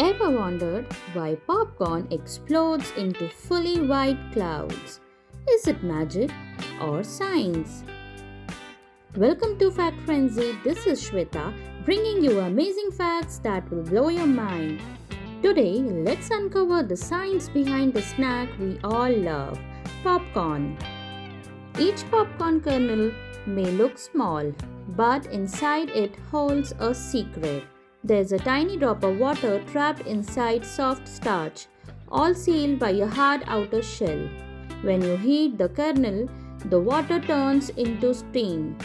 Ever wondered why popcorn explodes into fully white clouds? Is it magic or science? Welcome to Fact Frenzy. This is Shweta bringing you amazing facts that will blow your mind. Today, let's uncover the science behind the snack we all love popcorn. Each popcorn kernel may look small, but inside it holds a secret. There's a tiny drop of water trapped inside soft starch, all sealed by a hard outer shell. When you heat the kernel, the water turns into steam.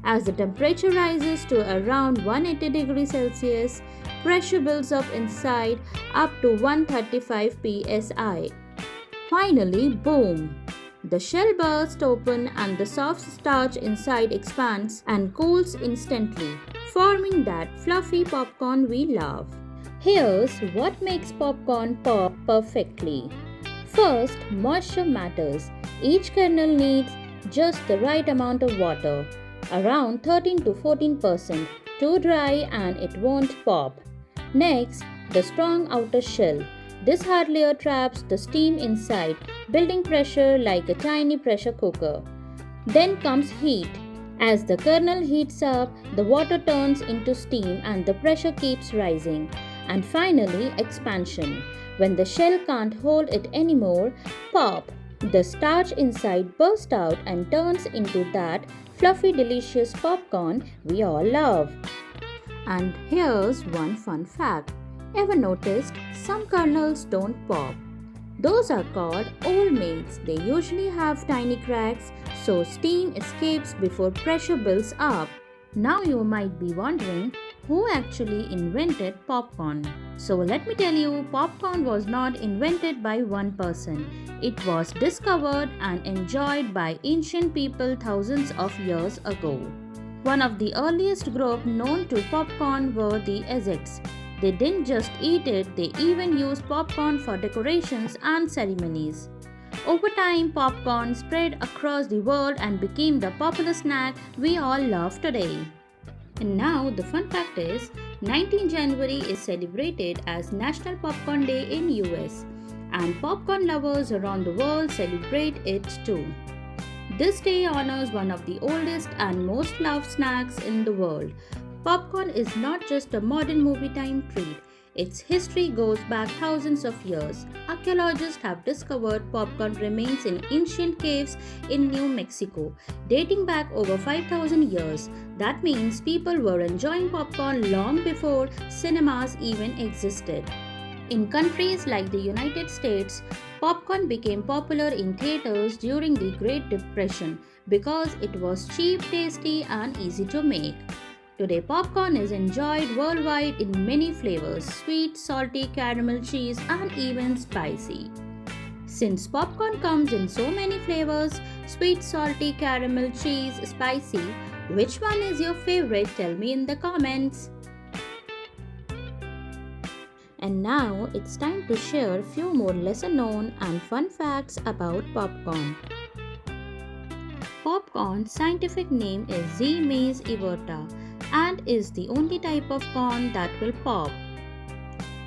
As the temperature rises to around 180 degrees Celsius, pressure builds up inside up to 135 psi. Finally, boom! The shell bursts open and the soft starch inside expands and cools instantly, forming that fluffy popcorn we love. Here's what makes popcorn pop perfectly. First, moisture matters. Each kernel needs just the right amount of water, around 13 to 14%. Too dry and it won't pop. Next, the strong outer shell. This hard layer traps the steam inside, building pressure like a tiny pressure cooker. Then comes heat. As the kernel heats up, the water turns into steam and the pressure keeps rising. And finally, expansion. When the shell can't hold it anymore, pop! The starch inside bursts out and turns into that fluffy, delicious popcorn we all love. And here's one fun fact. Ever noticed some kernels don't pop? Those are called old maids. They usually have tiny cracks so steam escapes before pressure builds up. Now you might be wondering who actually invented popcorn. So let me tell you, popcorn was not invented by one person. It was discovered and enjoyed by ancient people thousands of years ago. One of the earliest groups known to popcorn were the Aztecs. They didn't just eat it, they even used popcorn for decorations and ceremonies. Over time, popcorn spread across the world and became the popular snack we all love today. And now the fun fact is, 19 January is celebrated as National Popcorn Day in US, and popcorn lovers around the world celebrate it too. This day honors one of the oldest and most loved snacks in the world. Popcorn is not just a modern movie time treat. Its history goes back thousands of years. Archaeologists have discovered popcorn remains in ancient caves in New Mexico, dating back over 5,000 years. That means people were enjoying popcorn long before cinemas even existed. In countries like the United States, popcorn became popular in theaters during the Great Depression because it was cheap, tasty, and easy to make. Today, popcorn is enjoyed worldwide in many flavors: sweet, salty, caramel, cheese, and even spicy. Since popcorn comes in so many flavors, sweet, salty, caramel, cheese, spicy, which one is your favorite? Tell me in the comments. And now it's time to share a few more lesser known and fun facts about popcorn. Popcorn's scientific name is Z. maiz everta and is the only type of corn that will pop.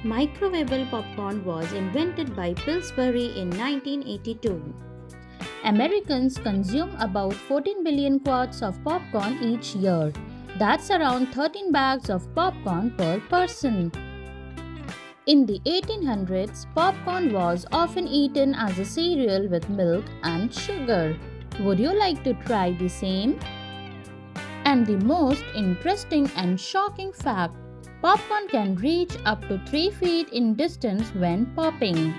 Microwavable popcorn was invented by Pillsbury in 1982. Americans consume about 14 billion quarts of popcorn each year. That's around 13 bags of popcorn per person. In the 1800s, popcorn was often eaten as a cereal with milk and sugar. Would you like to try the same? And the most interesting and shocking fact, popcorn can reach up to 3 feet in distance when popping.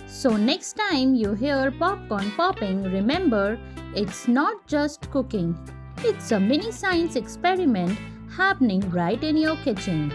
So next time you hear popcorn popping, remember, it's not just cooking. It's a mini science experiment happening right in your kitchen.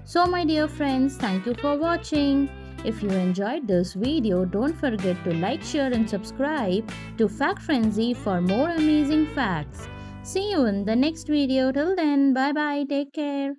So my dear friends, thank you for watching. If you enjoyed this video, don't forget to like, share and subscribe to Fact Frenzy for more amazing facts. See you in the next video. Till then, bye bye. Take care.